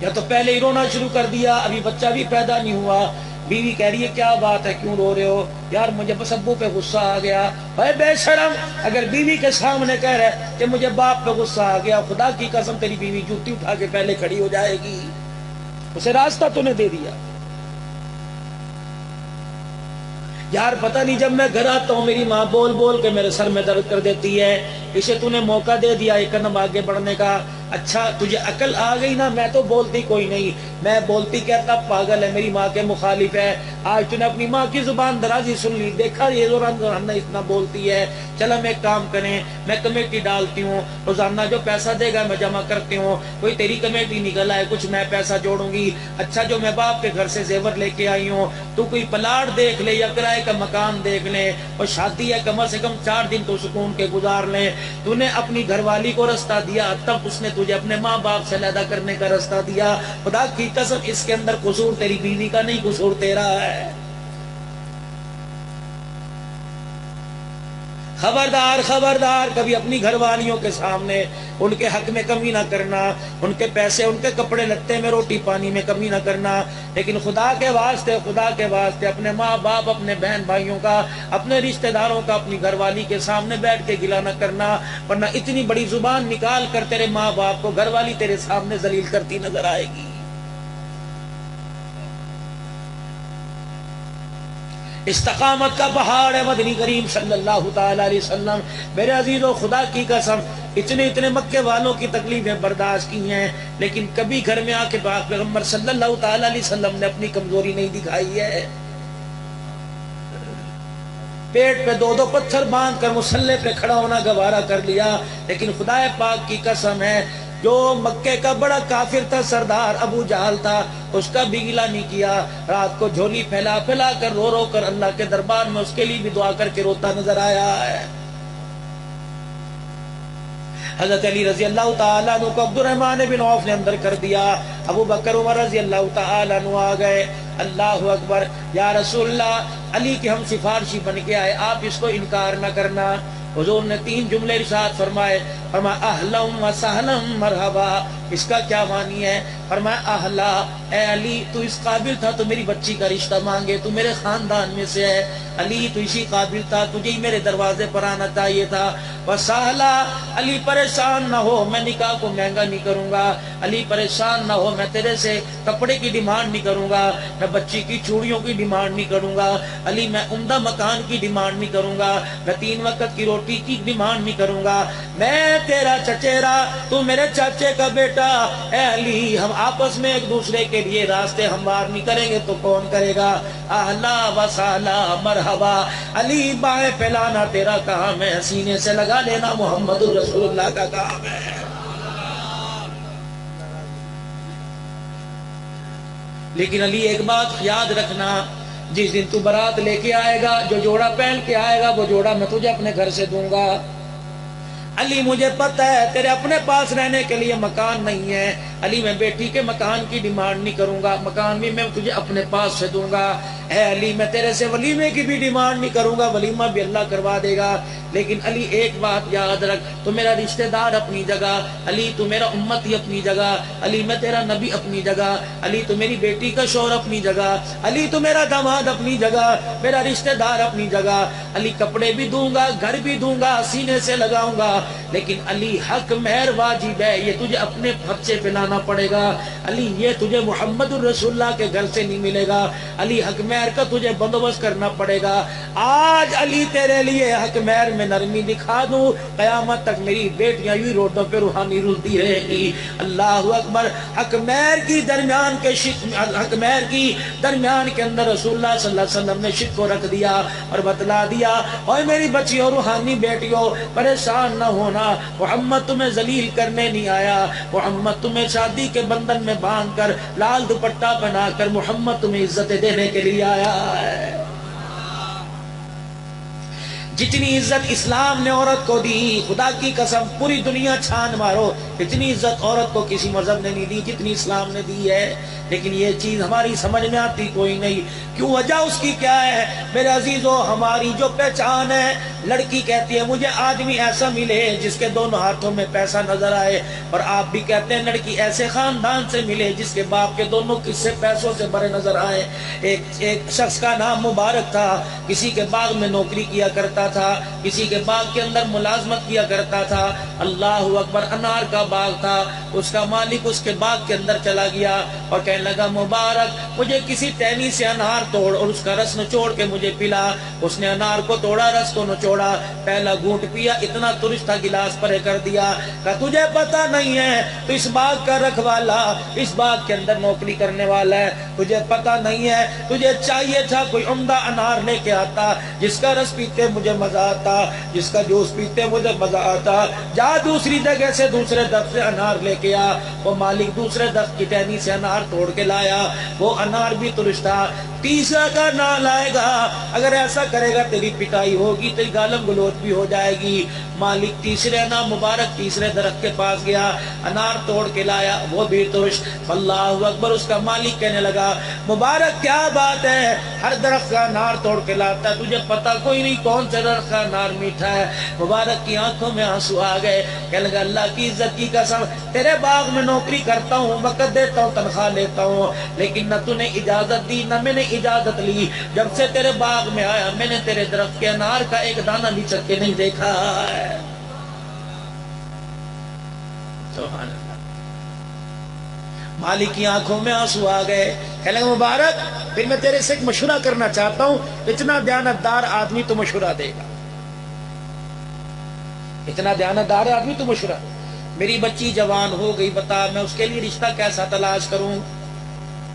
یا تو پہلے ہی رونا شروع کر دیا، ابھی بچہ بھی پیدا نہیں ہوا، بیوی کہہ رہی ہے کیا بات ہے، کیوں رو رہے ہو؟ یار مجھے بس ابو پہ غصہ آ گیا۔ اے بے شرم، اگر بیوی کے سامنے کہہ رہے کہ مجھے باپ پہ غصہ آ گیا، خدا کی قسم تیری بیوی جوتی اٹھا کے پہلے کھڑی ہو جائے گی، اسے راستہ تو نے دے دیا۔ یار پتہ نہیں جب میں گھر آتا ہوں میری ماں بول بول کے میرے سر میں درد کر دیتی ہے، اسے تو نے موقع دے دیا ایک قدم آگے بڑھنے کا۔ اچھا تجھے عقل آ گئی نا، میں تو بولتی کوئی نہیں، میں بولتی کہتا پاگل ہے، میری ماں کے مخالف ہے، آج تو نے اپنی ماں کی زبان درازی سن لی، دیکھا یہ روزانہ اتنا بولتی ہے، چل ہم ایک کام کریں، میں کمیٹی ڈالتی ہوں، روزانہ جو پیسہ دے گا میں جمع کرتی ہوں، کوئی تیری کمیٹی نکل آئے کچھ میں پیسہ جوڑوں گی، اچھا جو میں باپ کے گھر سے زیور لے کے آئی ہوں تو کوئی پلاٹ دیکھ لے یا کرائے کا مکان دیکھ لے، اور شادی ہے کم سے کم 4 دن تو سکون کے گزار لیں، تو نے اپنی گھر والی کو رستہ دیا تب اس نے تجھے اپنے ماں باپ سے علیحدہ کرنے کا رستہ دیا، خدا کی قسم اس کے اندر قصور تیری بیوی کا نہیں، قصور تیرا ہے۔ خبردار خبردار، کبھی اپنی گھر والیوں کے سامنے ان کے حق میں کمی نہ کرنا، ان کے پیسے ان کے کپڑے لتے میں روٹی پانی میں کمی نہ کرنا، لیکن خدا کے واسطے اپنے ماں باپ، اپنے بہن بھائیوں کا، اپنے رشتہ داروں کا، اپنی گھر والی کے سامنے بیٹھ کے گلا نہ کرنا، ورنہ اتنی بڑی زبان نکال کر تیرے ماں باپ کو گھر والی تیرے سامنے ذلیل کرتی نظر آئے گی۔ استقامت کا پہاڑ ہے مدنی کریم صلی اللہ تعالی علیہ وسلم۔ میرے عزیزو خدا کی قسم اتنے مکے والوں کی تکلیفیں برداشت کی ہیں، لیکن کبھی گھر میں آ کے پیغمبر صلی اللہ تعالی علیہ وسلم نے اپنی کمزوری نہیں دکھائی ہے۔ پیٹ پہ 2 پتھر باندھ کر مصلی پہ کھڑا ہونا گوارا کر لیا، لیکن خدا پاک کی قسم ہے جو مکے کا بڑا کافر تھا، سردار ابو جہل تھا، اس کا بھی گلہ نہیں کیا، رات کو جھولی پھیلا پھیلا کر رو کر اللہ کے دربار میں اس کے لیے بھی دعا کر کے روتا نظر آیا ہے۔ حضرت علی رضی اللہ تعالیٰ عنہ کو عبد الرحمن بن عوف نے اندر کر دیا، ابو بکر عمر رضی اللہ تعالیٰ عنہ آ گئے، اللہ اکبر، یا رسول اللہ، علی کے ہم سفارشی بن کے آئے، آپ اس کو انکار نہ کرنا۔ حضور نے 3 جملے ارشاد فرمائے، فرمایا اہلا و سہلا مرحبا، اس کا کیا معنی ہے؟ فرمایا اہلا، اے علی تو اس قابل تھا تو میری بچی کا رشتہ مانگے، تو میرے خاندان میں سے ہے، علی تو اسی قابل تھا، تجھے ہی میرے دروازے پر آنا چاہیے تھا۔ وسہلا، علی پریشان نہ ہو، میں نکاح کو مہنگا نہیں کروں گا، علی پریشان نہ ہو، میں تیرے سے کپڑے کی ڈیمانڈ نہیں کروں گا، میں بچی کی چوڑیوں کی ڈیمانڈ نہیں کروں گا، علی میں عمدہ مکان کی ڈیمانڈ نہیں کروں گا، میں 3 وقت کی روٹی کی ڈیمانڈ نہیں کروں گا، میں تیرا چچیرا، تو میرے چاچے کا بیٹا، اے علی ہم آپس میں ایک دوسرے کے لیے راستے ہموار نہیں کریں گے تو کون کرے گا؟ اہلا و سہلا مرحبا، علی بائیں پھیلانا تیرا کام ہے، سینے سے لگا لینا محمد رسول اللہ کا کام ہے۔ لیکن علی ایک بات یاد رکھنا، جس دن تو برات لے کے آئے گا، جو جوڑا پہن کے آئے گا وہ جوڑا میں تجھے اپنے گھر سے دوں گا۔ علی مجھے پتہ ہے تیرے اپنے پاس رہنے کے لیے مکان نہیں ہے، علی میں بیٹی کے مکان کی ڈیمانڈ نہیں کروں گا، مکان بھی میں تجھے اپنے پاس سے دوں گا، اے علی میں تیرے سے ولیمے کی بھی ڈیمانڈ نہیں کروں گا، ولیمہ بھی اللہ کروا دے گا، لیکن علی ایک بات یاد رکھ، تو میرا رشتہ دار اپنی جگہ، علی تو میرا امتی اپنی جگہ، علی میں تیرا نبی اپنی جگہ، علی تو میری بیٹی کا شوہر اپنی جگہ، علی تو میرا داماد اپنی جگہ، میرا رشتہ دار اپنی جگہ، علی کپڑے بھی دوں گا، گھر بھی دوں گا، سینے سے لگاؤں گا، لیکن علی حق مہر واجب ہے، یہ تجھے اپنے خرچے پہ لانا پڑے گا، علی یہ تجھے محمد الرسول اللہ کے گھر سے نہیں ملے گا، علی حق مہر کا تجھے بندوبست کرنا پڑے گا۔ آج علی تیرے لیے حق مہر میں نرمی دکھا دوں، قیامت تک میری بیٹیاں یوں روڈوں پہ روحانی رولتی رہے گی۔ اللہ اکبر، حق مہر کی درمیان کے اندر رسول اللہ صلی اللہ علیہ وسلم نے شک کو رکھ دیا اور بتلا دیا، اور میری بچیوں روحانی بیٹیوں پریشان نہ ہونا، محمد تمہیں ذلیل کرنے نہیں آیا، محمد تمہیں شادی کے بندھن میں باندھ کر لال دوپٹہ بنا کر محمد تمہیں عزت دینے کے لیے آیا ہے۔ جتنی عزت اسلام نے عورت کو دی، خدا کی قسم پوری دنیا چھان مارو، اتنی عزت عورت کو کسی مذہب نے نہیں دی جتنی اسلام نے دی ہے، لیکن یہ چیز ہماری سمجھ میں آتی کوئی نہیں، کیوں؟ وجہ اس کی کیا ہے میرے عزیزو؟ ہماری جو پہچان ہے، لڑکی کہتی ہے مجھے آدمی ایسا ملے جس کے دونوں ہاتھوں میں پیسہ نظر آئے، اور آپ بھی کہتے ہیں لڑکی ایسے خاندان سے ملے جس کے باپ کے دونوں قصے پیسوں سے بھرے نظر آئے۔ ایک شخص کا نام مبارک تھا، کسی کے باغ میں نوکری کیا کرتا تھا، کسی کے باغ کے اندر ملازمت کیا کرتا تھا، اللہ اکبر، انار کا باغ تھا، اس کا مالک اس کے باغ کے اندر چلا گیا، اور کہنے لگا مبارک مجھے کسی ٹہنی سے انار توڑ اور اس کا رس نچوڑ کے مجھے پلا۔ اس نے انار کو توڑا، رس کو نچوڑا، پہلا گھونٹ پیا، اتنا ترش تھا گلاس پرے کر دیا۔ کہا تجھے پتا نہیں ہے تو اس باغ کا رکھوالا، اس باغ کے اندر نوکری کرنے والا ہے، تجھے پتا نہیں ہے، تجھے چاہیے تھا کوئی عمدہ انار لے کے آتا جس کا رس پیتے مجھے مزہ آتا، جس کا جوس پیتے مجھے مزہ آتا، جا دوسری جگہ سے دوسرے درخت سے انار لے کے آ۔ وہ مالک دوسرے درخت کی ٹہنی سے انار توڑ کے لایا، وہ انار بھی ترش تھا۔ تیسرا کا نہ لائے گا، اگر ایسا کرے گا تیری پٹائی ہوگی، تیری گالم گلوچ بھی ہو جائے گی۔ مالک تیسرے نا مبارک تیسرے درخت کے پاس گیا، انار توڑ کے لایا، وہ بھی ترش۔ اللہ اکبر، اس کا مالک کہنے لگا مبارک کیا بات ہے، ہر درخت کا انار توڑ کے لاتا ہے، تجھے پتا کوئی نہیں کون سے درخت کا انار میٹھا ہے۔ مبارک کی آنکھوں میں آنسو آ گئے، کہنے لگا اللہ کی عزت کی قسم، تیرے باغ میں نوکری کرتا ہوں، وقت دیتا ہوں، تنخواہ لیتا ہوں، لیکن نہ تو نے اجازت دی نہ میں نے اجازت لی۔ جب سے تیرے باغ میں آیا میں نے تیرے درخت کے انار کا ایک دانہ بھی چکھ کے نہیں دیکھا ہے۔ سبحان اللہ۔ مالک کی آنکھوں میں آنسو آ گئے، کہنے لگا مبارک پھر میں تیرے سے ایک مشورہ کرنا چاہتا ہوں، اتنا دیانتدار آدمی تو مشورہ دے گا، اتنا دیانتدار آدمی تو مشورہ۔ میری بچی جوان ہو گئی، بتا میں اس کے لیے رشتہ کیسا تلاش کروں؟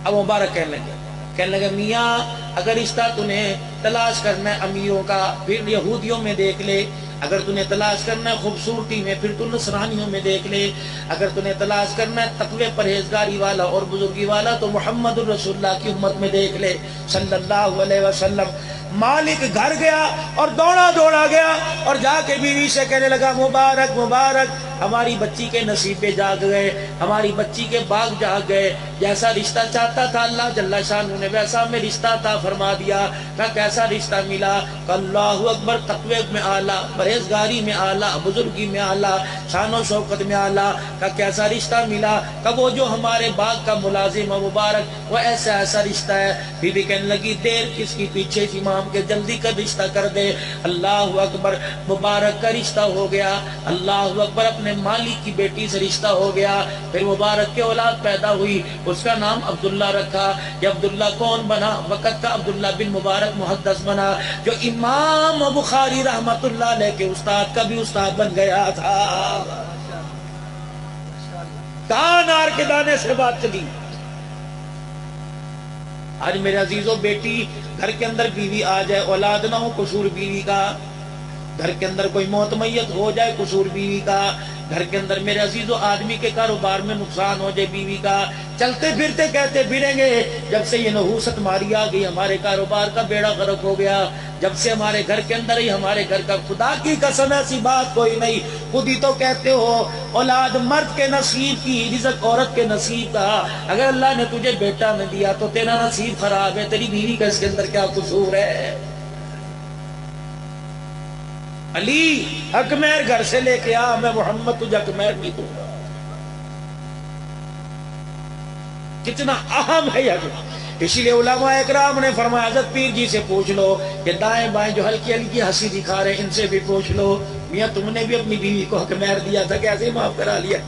اب مبارک کہنے لگے میاں اگر رشتہ تمہیں تلاش کرنا ہے امیوں کا پھر یہودیوں میں دیکھ لے، اگر تمہیں تلاش کرنا ہے خوبصورتی میں پھر تو نصرانیوں میں دیکھ لے، اگر تمہیں تلاش کرنا ہے تقوی پرہیزگاری والا اور بزرگی والا تو محمد الرسول اللہ کی امت میں دیکھ لے صلی اللہ علیہ وسلم۔ مالک گھر گیا اور دوڑا گیا اور جا کے بیوی سے کہنے لگا مبارک مبارک ہماری بچی کے نصیبے جاگ گئے، ہماری بچی کے باغ جاگ گئے، جیسا رشتہ چاہتا تھا اللہ جل شانہ نے ویسا ہمیں رشتہ عطا فرما دیا۔ کہا کیسا رشتہ ملا؟ کہ اللہ اکبر، تقوی میں اعلیٰ، پرہیزگاری میں اعلیٰ، بزرگی میں اعلیٰ، شان و شوکت میں اعلیٰ۔ کہا کیسا رشتہ ملا؟ کہ وہ جو ہمارے باغ کا ملازم ہے مبارک وہ ایسا رشتہ ہے۔ بی بی کہنے لگی دیر کس کی، پیچھے امام کے جلدی کا رشتہ کر دے۔ اللہ اکبر، مبارک کا رشتہ ہو گیا، اللہ اکبر، اپنے مالک کی بیٹی سے رشتہ ہو گیا۔ پھر مبارک کے اولاد پیدا ہوئی، اس کا نام عبداللہ رکھا۔ یہ عبداللہ کون بنا؟ وقت کا عبداللہ بن مبارک محدث بنا، جو امام بخاری رحمت اللہ علیہ کے استاد کا بھی استاد بن گیا تھا۔ کہاں نار کے دانے سے بات چلی؟ آج میرے عزیزوں بیٹی گھر کے اندر بیوی آ جائے، اولاد نہ ہو قصور بیوی کا، گھر کے اندر کوئی موت میت ہو جائے قصور بیوی کا، گھر کے اندر میرے عزیزوں آدمی کے کاروبار میں نقصان ہو جائے بیوی کا، چلتے پھرتے کہتے پھریں گے جب سے یہ نحوست ماری آ گئی ہمارے کاروبار کا بیڑا غرق ہو گیا، جب سے ہمارے گھر کے اندر ہی ہمارے گھر کا، خدا کی قسم ایسی بات کوئی نہیں، خود ہی تو کہتے ہو اولاد مرد کے نصیب کی، رزق عورت کے نصیب کا، اگر اللہ نے تجھے بیٹا نہ دیا تو تیرا نصیب خراب ہے، تیری بیوی کا اس کے اندر کیا قصور ہے؟ علی حق مہر گھر سے لے کے آ، میں محمد تجھے حق مہر نہیں دوں گا۔ کتنا اہم ہے یہ، اسی لیے علماء اکرام نے فرمایا حضرت پیر جی سے پوچھ لو کہ دائیں بائیں جو ہلکی ہلکی ہنسی دکھا رہے ہیں ان سے بھی پوچھ لو میاں تم نے بھی اپنی بیوی کو حق مہر دیا تھا، کیسے معاف کرا لیا؟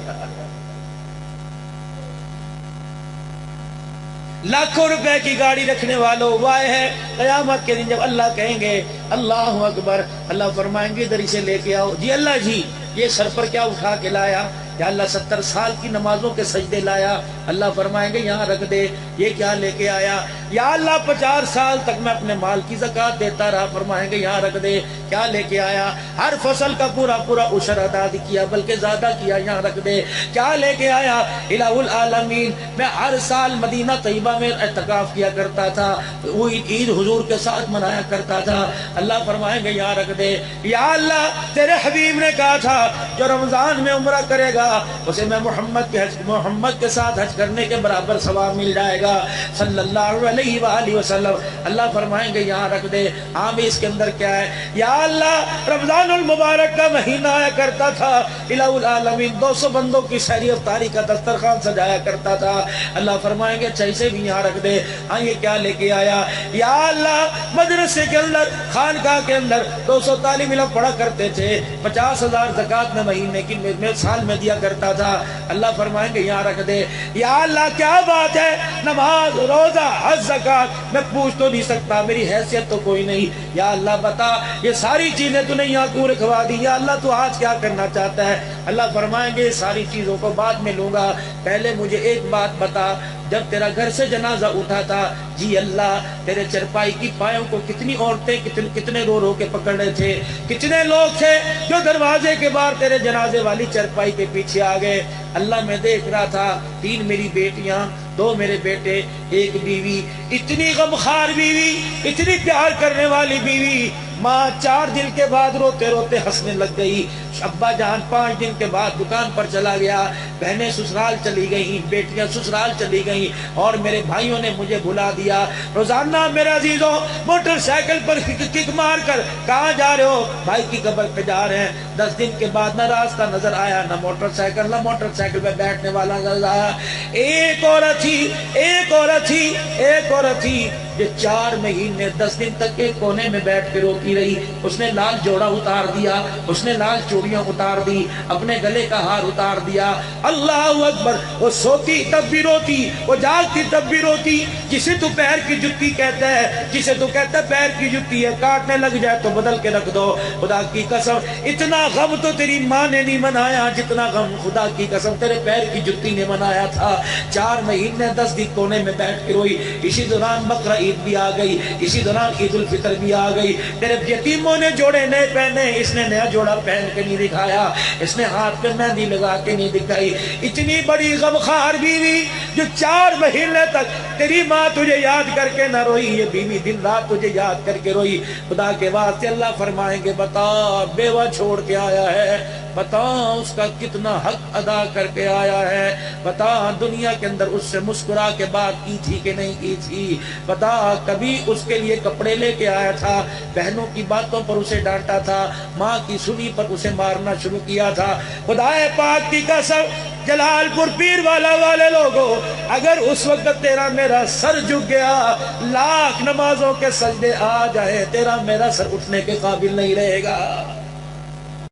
لاکھوں روپے کی گاڑی رکھنے والوں وائے ہے قیامت کے دن جب اللہ کہیں گے اللہ اکبر، اللہ فرمائیں گے ادھر اسے لے کے آؤ۔ جی اللہ جی یہ سر پر کیا اٹھا کے لایا؟ یا اللہ 70 سال کی نمازوں کے سجدے لایا۔ اللہ فرمائیں گے یہاں رکھ دے۔ یہ کیا لے کے آیا؟ یا اللہ 50 سال تک میں اپنے مال کی زکوٰۃ دیتا رہا۔ فرمائیں گے یہاں رکھ دے۔ کیا لے کے آیا؟ ہر فصل کا پورا عشر ادا کیا بلکہ زیادہ کیا، یہاں رکھ دے۔ کیا لے کے آیا؟ الہ العالمین میں ہر سال مدینہ طیبہ میں اعتکاف کیا کرتا تھا، وہ عید حضور کے ساتھ منایا کرتا تھا۔ اللہ فرمائیں گے یہاں رکھ دے۔ یا اللہ تیرے حبیب نے کہا تھا جو رمضان میں عمرہ کرے گا اسے میں محمد کے ساتھ حج کرنے کے برابر ثواب مل جائے گا صلی اللہ علیہ علیہ وآلہ وسلم. اللہ فرمائیں گے یہاں رکھ دے. ہاں بھی اس کے اندر کیا ہے؟ یا اللہ رمضان المبارک کا مہینہ آیا کرتا تھا، الہ العالمین 200 بندوں کی سحری افطاری کا دسترخوان سجایا کرتا تھا. اللہ فرمائیں گے اچھا اسے بھی یہاں رکھ دے. ہاں یہ کیا لے کے آیا؟ یا اللہ مدرسے کے اندر خانقاہ کے اندر 200 طالب علم پڑھا کرتے تھے، 50,000 زکوٰۃ میں مہینے کی سال میں دیا کرتا تھا. اللہ فرمائیں گے یہاں رکھ دے. یا اللہ کیا بات ہے، نماز روزہ حج زکوٰۃ میں پوچھ تو نہیں سکتا، میری حیثیت تو کوئی نہیں. یا اللہ بتا یہ ساری چیزیں تو نہیں یہاں کیوں رکھوا دی؟ یا اللہ تو آج کیا کرنا چاہتا ہے؟ اللہ فرمائیں گے ساری چیزوں کو بعد میں لوں گا، پہلے مجھے ایک بات بتا، جب تیرا گھر سے جنازہ اٹھا تھا، جی اللہ تیرے چرپائی کی پایوں کو کتنی عورتیں کتنے رو رو کے پکڑ رہے تھے، کتنے لوگ تھے جو دروازے کے باہر تیرے جنازے والی چرپائی کے پیچھے آ گئے. اللہ میں دیکھ رہا تھا 3 میری بیٹیاں، 2 میرے بیٹے، 1 بیوی، اتنی غمخوار بیوی، اتنی پیار کرنے والی بیوی. ماں 4 دن کے بعد روتے روتے ہنسنے لگ گئی. ابا جان 5 دن کے بعد دکان پر چلا گیا، بہنیں سسرال چلی گئیں، بیٹیاں سسرال چلی گئیں، اور میرے بھائیوں نے مجھے بھلا دیا. روزانہ میرے عزیزوں موٹر سائیکل پر کک مار کر کہاں جا رہے ہو؟ بھائی کی قبر پہ جا رہے ہیں. 10 دن کے بعد نہ راستہ نظر آیا، نہ موٹر سائیکل پہ بیٹھنے والا نظر آیا. ایک عورت تھی جو 4 مہینے 10 دن تک ایک کونے میں بیٹھ کے روتی رہی. اس نے لال جوڑا اتار دیا، اس نے لال چوڑیاں اتار دی، اپنے گلے کا ہار اتار دیا. اللہ اکبر. وہ سوتی تب بھی روتی، وہ جاگتی تب بھی روتی. جسے تو پیر کی جتی کہتا ہے، جسے تو کہتا ہے پیر کی جتی ہے، کاٹنے لگ جائے تو بدل کے رکھ دو. خدا کی قسم اتنا غم تو تیری ماں نے نہیں منایا جتنا غم خدا کی قسم تیرے پیر کی جتی نے منایا تھا. 4 مہینے 10 دن کونے میں بیٹھ کے روئی. اسی دوران بقرہ عید بھی آ گئی، اسی دوران عید الفطر بھی آ گئی. تیرے یتیموں نے جوڑے نئے پہنے، اس نے نیا جوڑا پہن کے نہیں دکھایا، اس نے ہاتھ پہ مہندی لگا کے نہیں دکھائی. اتنی بڑی غمخوار بیوی جو 4 مہینے تک تیری ماں تجھے یاد کر کے نہ روئی، یہ بیوی دن رات تجھے یاد کر کے روئی. خدا کے واسطے اللہ فرمائیں گے بتا بیوہ چھوڑ کے آیا ہے، بتا اس کا کتنا حق ادا کر کے آیا ہے، بتا دنیا کے اندر اس سے مسکرا کے بات کی تھی کہ نہیں کی تھی، بتا کبھی اس کے لیے کپڑے لے کے آیا تھا، بہنوں کی باتوں پر اسے ڈانٹا تھا، ماں کی سنی پر اسے مارنا شروع کیا تھا. خدا پاک کی قسم جلال پور پیر والا والے لوگوں، اگر اس وقت تیرا میرا سر جھک گیا، لاکھ نمازوں کے سجدے آ جائے، تیرا میرا سر اٹھنے کے قابل نہیں رہے گا.